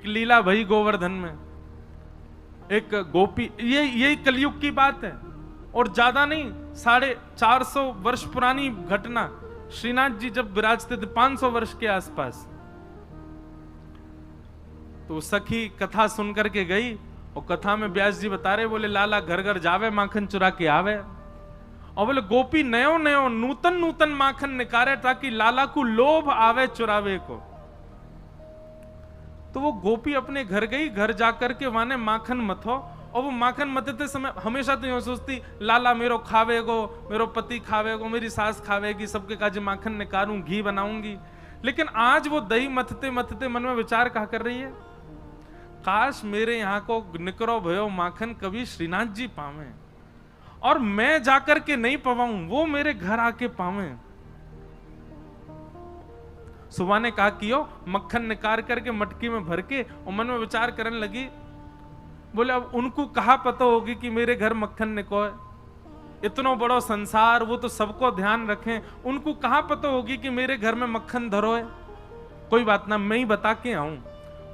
एक लीला भई गोवर्धन में, एक गोपी, यही कलयुग की बात है और ज्यादा नहीं, 450 वर्ष पुरानी घटना। श्रीनाथ जी जब विराजते थे 500 वर्ष के आसपास, तो सखी कथा सुन करके गई और कथा में व्यास जी बता रहे, बोले लाला घर घर जावे माखन चुरा के आवे, और बोले गोपी नयो नयो नूतन नूतन माखन निकारे ताकि लाला को लोभ आवे चुरावे को। तो वो गोपी अपने घर गई, घर जाकर के वहां माखन मथो, और वो माखन मथते समय हमेशा तो यूं सोचती लाला मेरो खावेगो, मेरो पति खावेगो, मेरी सास खावेगी, सबके काज माखन निकालूं, घी बनाऊंगी। लेकिन आज वो दही मथते मथते मन में विचार कहा कर रही है, काश मेरे यहाँ को निकरो भयो माखन कभी श्रीनाथ जी पावे, और मैं जाकर के नहीं पवाऊं, वो मेरे घर आके पावे। सुबह ने कहा कियो, मक्खन निकाल करके मटकी में भर के, और मन में विचार करने लगी, बोले अब उनको कहा पता होगी कि मेरे घर मक्खन निकोए, इतना बड़ा संसार, वो तो सबको ध्यान रखें, उनको कहा पता होगी कि मेरे घर में मक्खन धरो है। कोई बात ना, मैं ही बता के आऊं।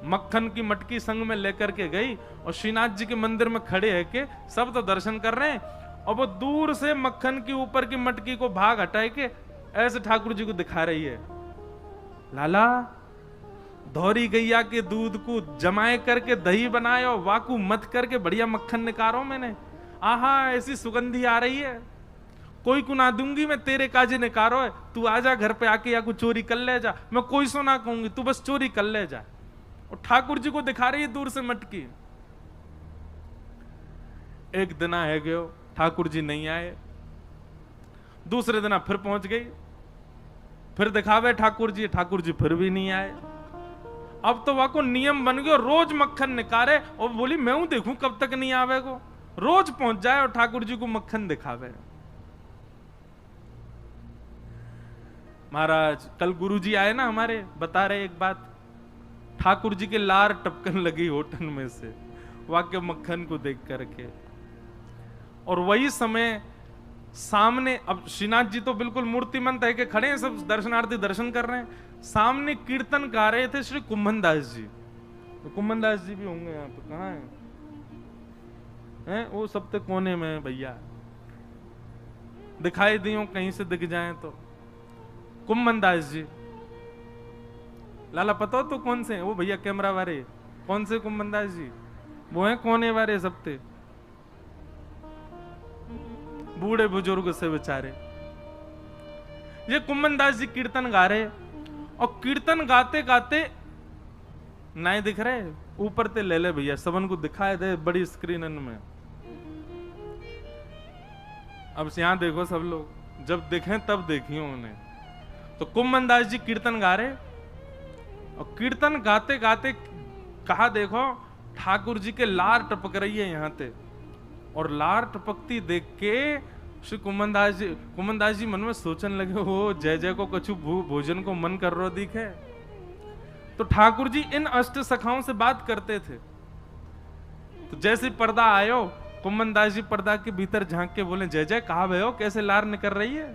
मक्खन की मटकी संग में लेकर के गई और श्रीनाथ जी के मंदिर में खड़े है के सब तो दर्शन कर रहे हैं, और वो दूर से मक्खन के ऊपर की मटकी को भाग हटाए के ऐसे ठाकुर जी को दिखा रही है, लाला धौरी गैया के दूध को जमाए करके दही बनाए और वाकू मत करके बढ़िया मक्खन निकारो मैंने, आहा ऐसी सुगंधी आ रही है, कोई को ना दूंगी मैं, तेरे काजे निकारो है, तू आजा घर पे आके या कुछ चोरी कर ले जा, मैं कोई सो ना कहूंगी, तू बस चोरी कर ले जा। और ठाकुर जी को दिखा रही है दूर से मटकी। एक दिन है गयो, ठाकुर जी नहीं आए, दूसरे दिन फिर पहुंच गई, फिर दिखावे ठाकुर जी फिर भी नहीं आए। अब तो वहां को नियम बन गयो, रोज मक्खन निकाले, और बोली मैं हूं देखूं कब तक नहीं आवे को, रोज पहुंच जाए और ठाकुर जी को मक्खन दिखावे। महाराज कल गुरु जी आए ना हमारे, बता रहे एक बात, ठाकुर जी के लार टपकन लगी होठन में से वाक्य मक्खन को देख करके। और वही समय सामने, अब श्रीनाथ जी तो बिल्कुल मूर्तिमंत है कि खड़े हैं, सब दर्शनार्थी दर्शन कर रहे हैं, सामने कीर्तन गा रहे थे श्री कुंभन दास जी। तो कुंभन दास जी भी होंगे यहाँ पे, कहाँ हैं? वो सब तो कोने में भैया, दिखाई दियो कहीं से दिख जाए तो। कुंभन दास जी, लाला पता हो तो कौन से हैं? वो भैया कैमरा वाले, कौन से कुंभन दास जी? वो हैं कोने वाले सबते, बूढ़े बुजुर्ग से बेचारे। ये कुंभन दास जी कीर्तन गा रहे, और कीर्तन गाते गाते नहीं दिख रहे, ऊपर ते ले ले भैया, सबन को दिखाए दे बड़ी स्क्रीन में। अब यहां देखो सब लोग, जब देखें तब देखियो उन्हें। तो कुंभन दास जी कीर्तन गा रहे, और कीर्तन गाते गाते कहा देखो ठाकुर जी के लार टपक रही है यहां ते, और लार टपकती देख के श्री कुंभन दास जी मन में सोचने लगे, हो जय जय को कछु भोजन को मन कर रो दिखे। तो ठाकुर जी इन अष्ट सखाओं से बात करते थे। तो जैसे पर्दा आयो, कुंभन दास जी पर्दा के भीतर झांक के बोले, जय जय कहा भयो, कैसे लार निकल रही है?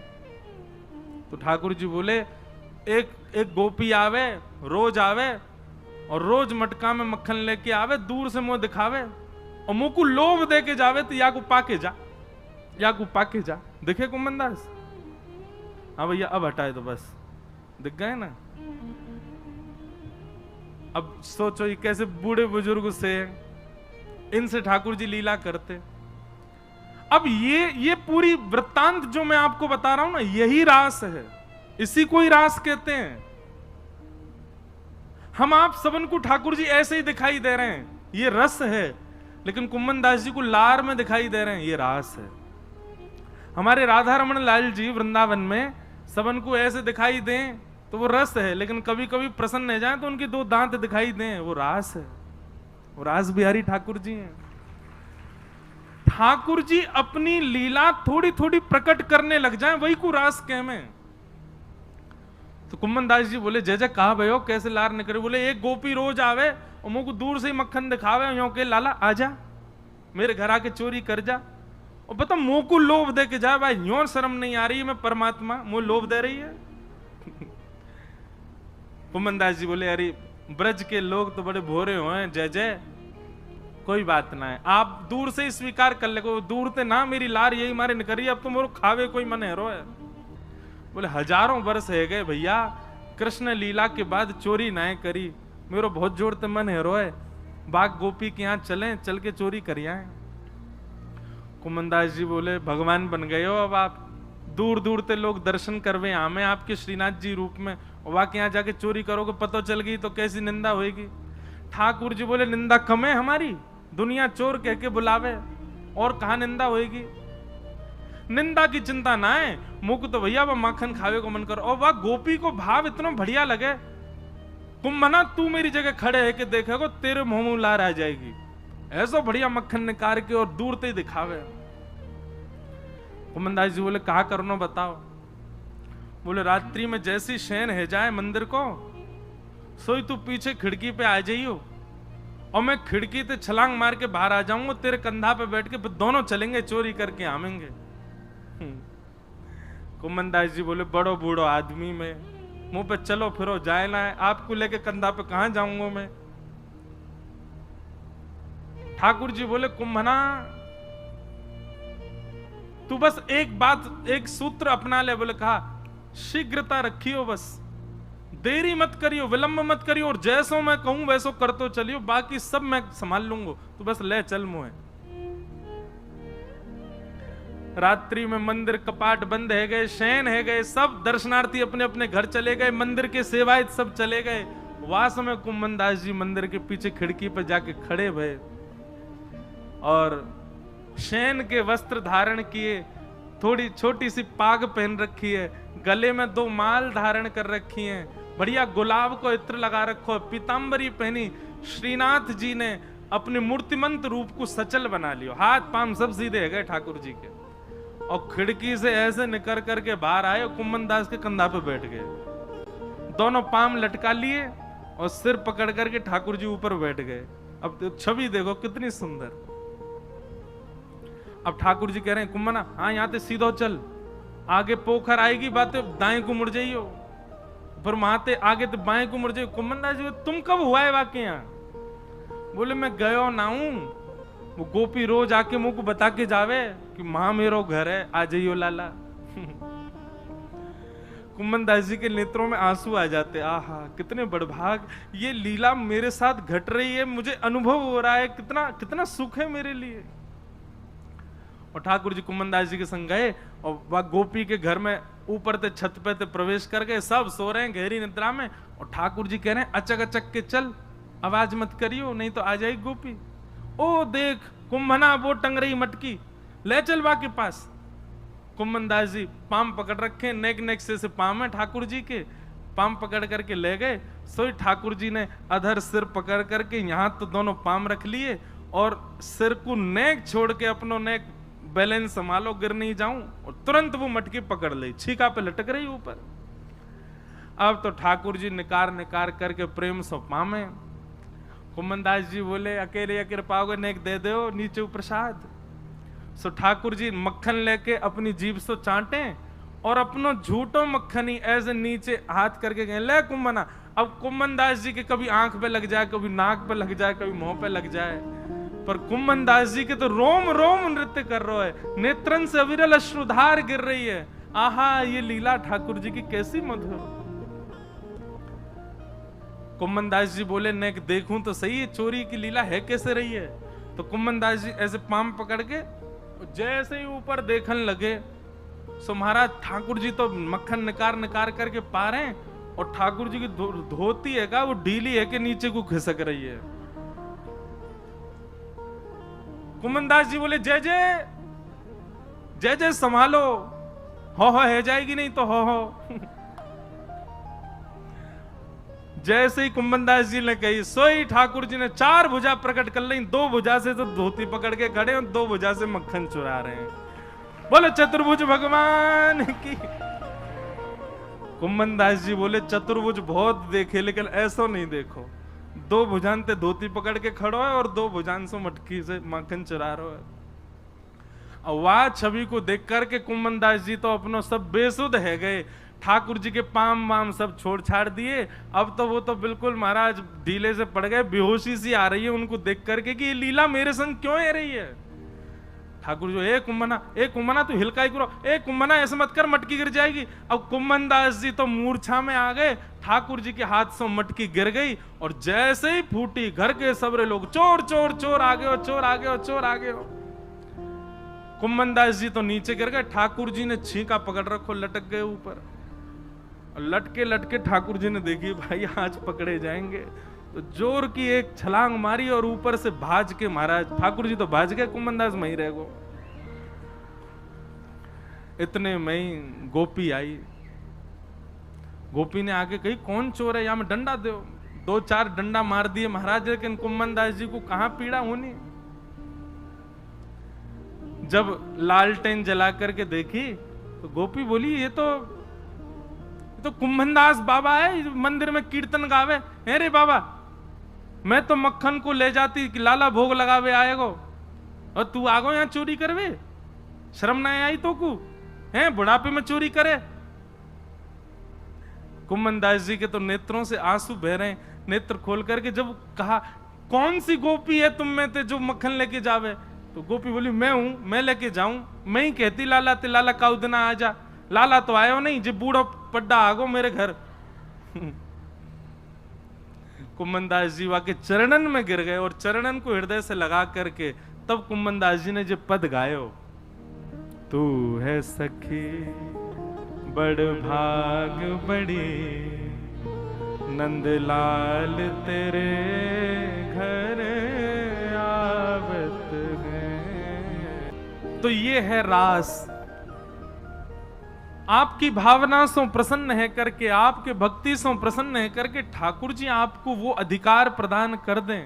तो ठाकुर जी बोले, एक गोपी आवे, रोज आवे, और रोज मटका में मक्खन लेके आवे, दूर से मुंह दिखावे, और मुंह को लोभ दे के जावे, तो या को पाके जा, या को पाके जा। दिखे कुंभन दास? हाँ भैया अब हटाए तो बस, दिख गए ना। अब सोचो ये कैसे बूढ़े बुजुर्ग से, इनसे ठाकुर जी लीला करते। अब ये पूरी वृत्तांत जो मैं आपको बता रहा हूं ना, यही रास है, इसी को ही रास कहते हैं। हम आप सबन को ठाकुर जी ऐसे ही दिखाई दे रहे हैं, ये रस है, लेकिन कुंभन दास जी को लार में दिखाई दे रहे हैं, ये रास है। हमारे राधा रमन लाल जी वृंदावन में सबन को ऐसे दिखाई दें तो वो रस है, लेकिन कभी कभी प्रसन्न हो जाए तो उनके दो दांत दिखाई दें, वो रास है, वो रास बिहारी ठाकुर जी हैं। ठाकुर जी अपनी लीला थोड़ी थोड़ी प्रकट करने लग जाएं, वही को रास कहमे। तो कुंभन दास जी बोले, जय जय कहा भयो, कैसे लार निकले? बोले, एक गोपी रोज आवे और मुंह को दूर से ही मक्खन दिखावे, यो के लाला आजा मेरे घर आके चोरी कर जा, और बता मुंह को लोभ दे के जा। भाई यो शर्म नहीं आ रही है, मैं परमात्मा मुंह लोभ दे रही है। कुंभन दास जी बोले, अरे ब्रज के लोग तो बड़े भोरे हुए, जय जय, कोई बात ना है, आप दूर से ही स्वीकार कर ले, दूर से ना मेरी लार यही मारे निकरी, अब तो मोरो खावे कोई मन है रो है। बोले हजारों वर्ष है गए भैया, कृष्ण लीला के बाद चोरी ना करी, मेरो बहुत जोर ते मन है रो है, बाग गोपी के यहाँ चलें, चल के चोरी करिए। कुमनदास जी बोले भगवान बन गए हो अब आप, दूर दूर से लोग दर्शन करवे आमे आपके श्रीनाथ जी रूप में, वहां के यहाँ जाके चोरी करोगे, पता चल गई तो कैसी निंदा होगी। ठाकुर जी बोले निंदा कम है हमारी, दुनिया चोर कह के बुलावे, और कहा निंदा होगी। निंदा की चिंता ना है, मुख तो भैया वह माखन खावे को मन करो। और वह गोपी को भाव इतना बढ़िया लगे, तुम मना तू मेरी जगह खड़े है कि देखेगो तेरे मुंह में लार आ जाएगी, ऐसा बढ़िया मक्खन निकाल के और दूर से दिखावे। कुमनदास जी बोले कहा करनो बताओ। बोले रात्रि में जैसी शयन है जाए मंदिर को, सोई तू पीछे खिड़की पे आ जाइयो, और मैं खिड़की से छलांग मार के बाहर आ जाऊंगा, तेरे कंधा पे बैठ के दोनों चलेंगे चोरी करके आवेंगे। कुमनदास जी बोले बड़ो बूढ़ो आदमी में मुंह पे चलो फिरो जाए ना है, आपको लेके कंधा पे कहां जाऊंगा मैं। ठाकुर जी बोले कुंभना तू बस एक बात, एक सूत्र अपना ले। बोले कहा शीघ्रता रखियो, बस देरी मत करियो, विलंब मत करियो, और जैसो मैं कहूं वैसो कर तो चलियो, बाकी सब मैं संभाल लूंगा, तू बस ले चल मुझे। रात्रि में मंदिर कपाट बंद है गए, शयन है गए, सब दर्शनार्थी अपने अपने घर चले गए, मंदिर के सेवायत सब चले गए। वास में कुमनदास जी मंदिर के पीछे खिड़की पर जाके खड़े भये और शयन के वस्त्र धारण किए, थोड़ी छोटी सी पाग पहन रखी है, गले में 2 माल धारण कर रखी हैं, बढ़िया गुलाब को इत्र लगा रखो, पीतांबरी पहनी। श्रीनाथ जी ने अपने मूर्तिमंत रूप को सचल बना लियो, हाथ पांव सब सीधे है गए ठाकुर जी के, और खिड़की से ऐसे निकल करके बाहर आए, कुमनदास के कंधा पे बैठ गए, दोनों पांव लटका लिए और सिर पकड़ करके ठाकुर जी ऊपर बैठ गए। अब तो छवि देखो कितनी सुंदर। अब ठाकुर जी कह रहे हैं कुम्भना हाँ यहाँ से सीधो चल, आगे पोखर आएगी बातें दाएं को मुड़ जाइयो, पर वहां ते आगे तो बाएं को मुड़ जाइयो। कुम्भनदास जी तुम कब हुआ है वाकई यहाँ? बोले मैं गयो ना हूं, वो गोपी रोज आके मुंह को बता के जावे कि मां मेरो घर है, आ जाइयो लाला। कुम्भनदास जी के नेत्रों में आंसू आ जाते, आहा कितने बड़भाग, ये लीला मेरे साथ घट रही है, मुझे अनुभव हो रहा है, कितना कितना सुख है मेरे लिए। और ठाकुर जी कुम्भनदास जी के संग गए और वह गोपी के घर में ऊपर से छत पे ते प्रवेश कर गए, सब सो रहे हैं गहरी निद्रा में, और ठाकुर जी कह रहे हैं अचक अचक के चल, आवाज मत करियो नहीं तो आ जाएगी गोपी। ओ देख कुंभना वो टंग रही मटकी, ले चल बा के पास। कुम्भनदास जी पाम पकड़ रखे, नेक नेक से पाम है ठाकुर जी के, पाम पकड़ करके ले गए। सोई ठाकुर जी ने अधर सिर पकड़ करके यहाँ तो दोनों पाम रख लिए, और सिर को नेक छोड़ के अपनो नेक बैलेंस संभालो गिर नहीं जाऊं, और तुरंत वो मटकी पकड़ ली, छीका पे लटक रही ऊपर। अब तो ठाकुर जी निकार निकार करके प्रेम से पामे। कुम्भनदास जी बोले अकेले कृपाओगे नेक दे दो नीचे प्रसाद। सो ठाकुर जी मक्खन लेके अपनी जीभ से चाटे और अपनो झूठो मक्खन ही ऐसे नीचे हाथ करके गए, ले कुम्भना। अब कुम्भनदास जी के कभी आंख पे लग जाए, कभी नाक पे लग जाए, कभी मुंह पे लग जाए, पर कुम्भनदास जी के तो रोम रोम नृत्य कर रहे है, नेत्रन से अविरल अश्रुधार गिर रही है। आहा ये लीला ठाकुर जी की कैसी मधुर। कुम्भनदास जी बोले नेक देखूं तो सही है चोरी की लीला है कैसे रही है। तो कुम्भनदास जी ऐसे पाम पकड़ के जैसे ही ऊपर देखने लगे, सो महाराज ठाकुर जी तो मक्खन निकार निकार करके पा रहे हैं, और ठाकुर जी की धोती है का वो ढीली है कि नीचे को खिसक रही है। कुम्भनदास जी बोले जय जय जय जय संभालो, हो है जाएगी नहीं तो हो। जैसे ही कुम्भनदास जी ने कही, सोई ठाकुर जी ने 4 भुजा प्रकट कर ली, 2 भुजा से तो धोती पकड़ के खड़े और 2 भुजा से मक्खन चुरा रहे हैं। बोले चतुर्भुज भगवान की। कुम्भनदास जी बोले चतुर्भुज बहुत देखे लेकिन ऐसा नहीं देखो, 2 भुजान ते धोती पकड़ के खड़ो है और 2 भुजान से मटकी से मक्खन चुरा रहे है। और वह छवि को देख करके कुम्भनदास जी तो अपनो सब बेसुध है गए। ठाकुर जी के पाम वाम सब छोड़ छाड़ दिए। अब तो वो तो बिल्कुल महाराज ढीले से पड़ गए, बेहोशी सी आ रही है उनको देख करके कि ये लीला मेरे संग क्यों है रही है। ठाकुर जो ए कुंभना तू हिलकाई करो, ए कुंभना ऐसे मत कर मटकी गिर जाएगी। अब कुंभन दास जी तो मूर्छा में आ गए, ठाकुर जी के हाथ से मटकी गिर गई और जैसे ही फूटी घर के सबरे लोग चोर चोर चोर आ गए हो, चोर आ गए हो, चोर आ गए हो। कुंभन दास जी तो नीचे गिर गए, ठाकुर जी ने छींका पकड़ रखो, लटक गए ऊपर। लटके लटके ठाकुर जी ने देखी भाई आज पकड़े जाएंगे, तो जोर की एक छलांग मारी और ऊपर से भाज के महाराज ठाकुर जी तो भाज गए, कुंभन दास वहीं रह गो। इतने में ही गोपी आई। गोपी ने आके कही कौन चोर है, यहां में डंडा दो। 2-4 डंडा मार दिए महाराज, लेकिन कुंभन दास जी को कहां पीड़ा होनी। जब लालटेन जला करके देखी तो गोपी बोली ये तो कुंभनदास बाबा है, मंदिर में कीर्तन गावे। है रे बाबा, मैं तो मक्खन को ले जाती कि लाला भोग लगावे आएगो, और तू आगो यहाँ चोरी करवे, शर्म ना आई तो को है बुढ़ापे में चोरी करे। कुंभनदास जी के तो नेत्रों से आंसू बह रहे हैं। नेत्र खोल करके जब कहा कौन सी गोपी है तुम में ते जो मक्खन लेके जावे, तो गोपी बोली मैं हूं, मैं लेके जाऊं। मैं ही कहती लाला ते लाला का उदना आ जा, लाला तो आयो नहीं, जे बूढ़ो पड्डा आगो मेरे घर। कुंभनदास जी वाके चरणन में गिर गए और चरणन को हृदय से लगा करके तब कुंभनदास जी ने जो पद गायो, तू है सखी बड़ भाग बड़ी, नंदलाल तेरे घर आवत है। तो ये है रास। आपकी भावना से प्रसन्न है करके, आपके भक्ति से प्रसन्न है करके ठाकुर जी आपको वो अधिकार प्रदान कर दें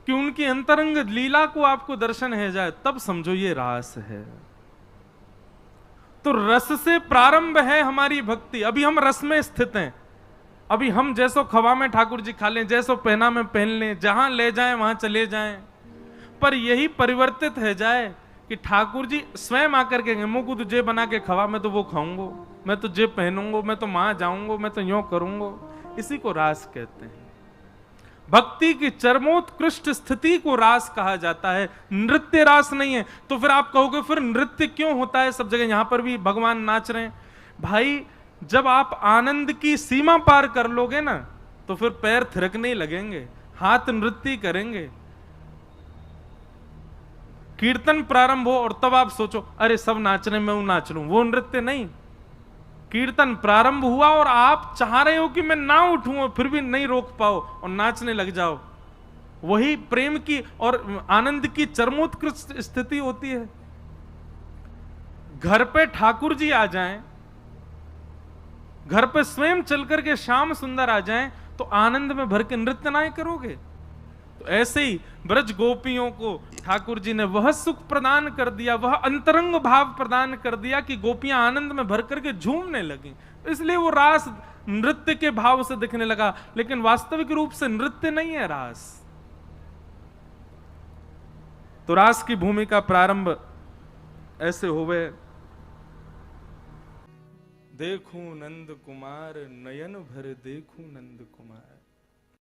कि उनकी अंतरंग लीला को आपको दर्शन है जाए, तब समझो ये रास है। तो रस से प्रारंभ है हमारी भक्ति। अभी हम रस में स्थित हैं। अभी हम जैसो खवा में ठाकुर जी खा लें, जैसो पहना में पहन लें, जहां ले जाएं वहां चले जाएं, पर यही परिवर्तित है जाए कि ठाकुर जी स्वयं आकर के मुझको तो जे बना के खवा, मैं तो वो खाऊंगा, मैं तो जे पहनूंगा, मैं तो वहां जाऊंगा, मैं तो यूं करूंगा। इसी को रास कहते हैं। भक्ति की चरमोत्कृष्ट स्थिति को रास कहा जाता है, नृत्य रास नहीं है। तो फिर आप कहोगे फिर नृत्य क्यों होता है सब जगह, यहां पर भी भगवान नाच रहे हैं। भाई जब आप आनंद की सीमा पार कर लोगे ना, तो फिर पैर थिरकने लगेंगे, हाथ नृत्य करेंगे। कीर्तन प्रारंभ हो और तब आप सोचो अरे सब नाच रहे मैं नाच लूं, वो नृत्य नहीं। कीर्तन प्रारंभ हुआ और आप चाह रहे हो कि मैं ना उठूं, फिर भी नहीं रोक पाओ और नाचने लग जाओ, वही प्रेम की और आनंद की चरमोत्कृष्ट स्थिति होती है। घर पे ठाकुर जी आ जाएं, घर पे स्वयं चल करके श्याम सुंदर आ जाएं, तो आनंद में भर के नृत्य ना करोगे। तो ऐसे ही ब्रज गोपियों को ठाकुर जी ने वह सुख प्रदान कर दिया, वह अंतरंग भाव प्रदान कर दिया कि गोपियां आनंद में भर करके झूमने लगी। इसलिए वो रास नृत्य के भाव से दिखने लगा, लेकिन वास्तविक रूप से नृत्य नहीं है रास। तो रास की भूमिका प्रारंभ ऐसे होवे। देखूं नंद कुमार नयन भर देखूं नंद कुमार,